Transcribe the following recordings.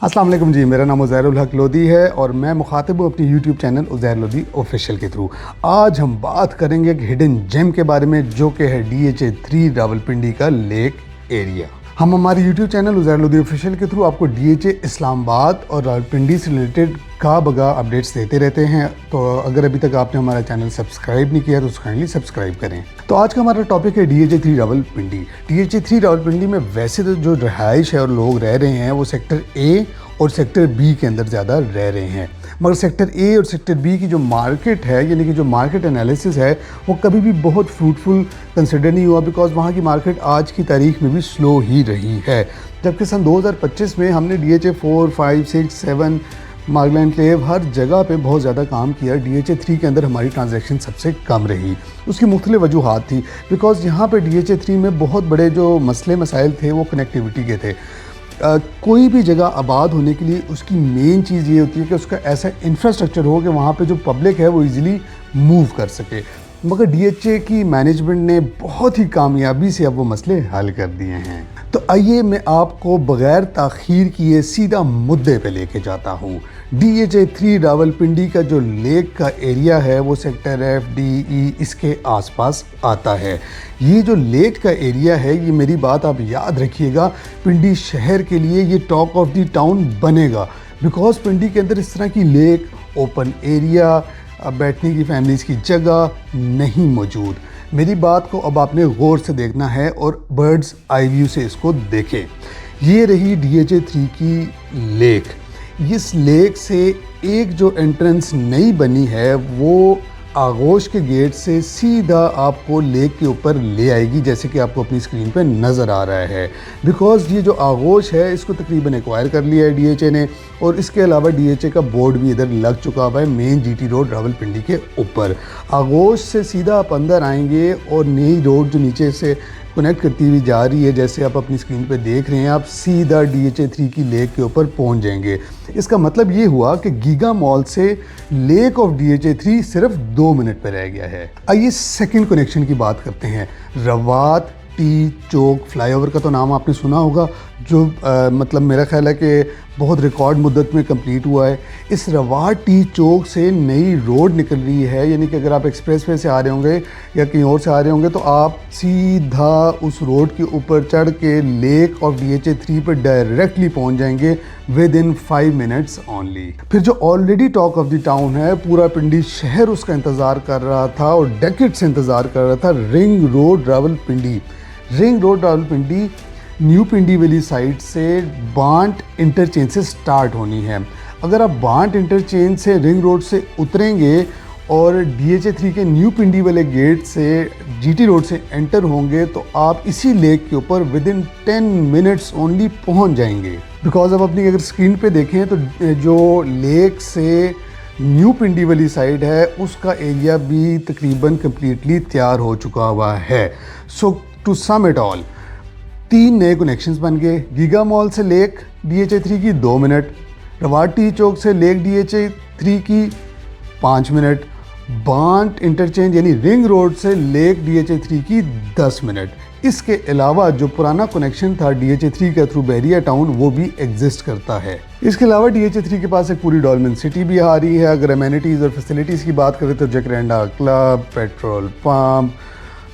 अस्सलाम वालेकुम जी, मेरा नाम उज़ैर उल हक लोधी है और मैं मुखातिब हूँ अपनी YouTube channel Uzair Lodhi official के थ्रू। आज हम बात करेंगे एक हिडन जेम के बारे में जो कि है DHA3 रावलपिंडी का लेक एरिया। हम हमारे YouTube channel Uzair Lodhi official के थ्रू आपको DHA इस्लामाबाद और रावलपिंडी से रिलेटेड का बगा अपडेट्स देते रहते हैं। तो अगर अभी तक आपने हमारा चैनल सब्सक्राइब नहीं किया तो काइंडली सब्सक्राइब करें। तो आज का हमारा टॉपिक है DHA3 रावलपिंडी। DHA3 रावलपिंडी में वैसे तो जो रहाइश है और लोग रह रहे हैं वो सेक्टर ए और सेक्टर बी के अंदर ज़्यादा रह रहे हैं, मगर सेक्टर ए और सेक्टर बी की जो मार्केट है यानी कि जो मार्केट एनालिसिस है वो कभी भी बहुत फ्रूटफुल कंसिडर नहीं हुआ, बिकॉज वहाँ की मार्केट आज की तारीख में भी स्लो ही रही है। जबकि सन 2025 में हमने DHA 4, 5, 6, 7 मार्गलैंड क्लेव हर जगह पे बहुत ज़्यादा काम किया। DHA3 के अंदर हमारी ट्रांजैक्शन सबसे कम रही। उसकी मुख्तलिफ वजूहात थी, बिकॉज यहाँ पे DHA3 में बहुत बड़े जो मसले मसाइल थे वो कनेक्टिविटी के थे। कोई भी जगह आबाद होने के लिए उसकी मेन चीज़ ये होती है कि उसका ऐसा इंफ्रास्ट्रक्चर हो कि वहाँ पे जो पब्लिक है वो इजीली मूव कर सके, मगर DHA की मैनेजमेंट ने बहुत ही कामयाबी से अब वो मसले हल कर दिए हैं। तो आइए मैं आपको बग़ैर ताख़ीर किए सीधा मुद्दे पे लेके जाता हूँ। DHA3 रावलपिंडी का जो लेक का एरिया है वो सेक्टर F, D, E इसके आसपास आता है। ये जो लेक का एरिया है, ये मेरी बात आप याद रखिएगा, पिंडी शहर के लिए ये टॉक ऑफ द टाउन बनेगा, बिकॉज पिंडी के अंदर इस तरह की लेक, ओपन एरिया, बैठने की फैमिलीज़ की जगह नहीं मौजूद। मेरी बात को अब आपने गौर से देखना है और बर्ड्स आई व्यू से इसको देखें। ये रही DHA3 की लेक। इस लेक से एक जो एंट्रेंस नई बनी है वो आगोश के गेट से सीधा आपको लेक के ऊपर ले आएगी, जैसे कि आपको अपनी स्क्रीन पे नज़र आ रहा है। बिकॉज़ ये जो आगोश है इसको तकरीबन एक्वायर कर लिया है DHA ने, और इसके अलावा DHA का बोर्ड भी इधर लग चुका हुआ है मेन GT रोड रावलपिंडी के ऊपर। आगोश से सीधा आप अंदर आएंगे और नई रोड जो नीचे से कनेक्ट करती हुई जा रही है, जैसे आप अपनी स्क्रीन पे देख रहे हैं, आप सीधा DHA3 की लेक के ऊपर पहुंच जाएंगे। इसका मतलब ये हुआ कि गीगा मॉल से लेक ऑफ DHA3 सिर्फ 2 मिनट पर रह गया है। आइए सेकंड कनेक्शन की बात करते हैं। रवात टी चौक फ्लाईओवर का तो नाम आपने सुना होगा, जो मतलब मेरा ख्याल है कि बहुत रिकॉर्ड मुद्दत में कंप्लीट हुआ है। इस रवात टी चौक से नई रोड निकल रही है, यानी कि अगर आप एक्सप्रेस वे से आ रहे होंगे या कहीं और से आ रहे होंगे तो आप सीधा उस रोड के ऊपर चढ़ के लेक ऑफ DHA3 पर डायरेक्टली पहुंच जाएंगे विद इन 5 मिनट्स ओनली। फिर जो already talk of the town है, पूरा पिंडी शहर उसका इंतज़ार कर रहा था और डेकेड से इंतज़ार कर रहा था, ring road Rawalpindi. Ring road Rawalpindi new Pindi वाली साइड से बांट इंटरचेंज से स्टार्ट होनी है। अगर आप बांट इंटरचेंज से रिंग रोड से उतरेंगे और DHA3 के न्यू पिंडी वाले गेट से GT रोड से एंटर होंगे तो आप इसी लेक के ऊपर विद इन 10 मिनट्स ओनली पहुंच जाएंगे। बिकॉज आप अपनी अगर स्क्रीन पे देखें तो जो लेक से न्यू पिंडी वाली साइड है उसका एरिया भी तकरीबन कम्प्लीटली तैयार हो चुका हुआ है। सो टू सम इट ऑल, 3 नए कनेक्शंस बन गए। गीगा मॉल से लेक DHA3 की 2 मिनट, रवाटी चौक से लेक DHA3 की 5 मिनट, बांट इंटरचेंज यानी रिंग रोड से लेक DHA3 की 10 मिनट। इसके अलावा जो पुराना कनेक्शन था DHA3 का थ्रू बहरिया टाउन वो भी एग्जिस्ट करता है। इसके अलावा DHA3 के पास एक पूरी डॉल्मेन सिटी भी आ रही है। अगर अमेनिटीज़ और फैसिलिटीज़ की बात करें तो जकरेंडा क्लब, पेट्रोल पंप,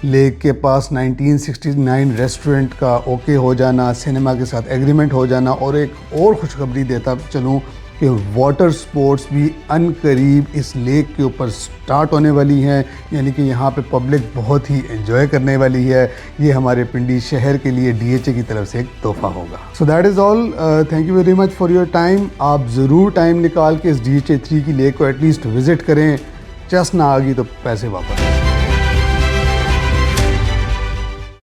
लेक के पास 1969 रेस्टोरेंट का ओके हो जाना, सिनेमा के साथ एग्रीमेंट हो जाना, और एक और खुशखबरी देता चलूँ कि वाटर स्पोर्ट्स भी अनकरीब इस लेक के ऊपर स्टार्ट होने वाली हैं, यानी कि यहाँ पे पब्लिक बहुत ही एंजॉय करने वाली है। ये हमारे पिंडी शहर के लिए DHA की तरफ से एक तोहफा होगा। So that is all. Thank you very much for your time. आप ज़रूर टाइम निकाल के इस DHA3 की लेक को एटलीस्ट विज़िट करें। चस ना आ गई तो पैसे वापस।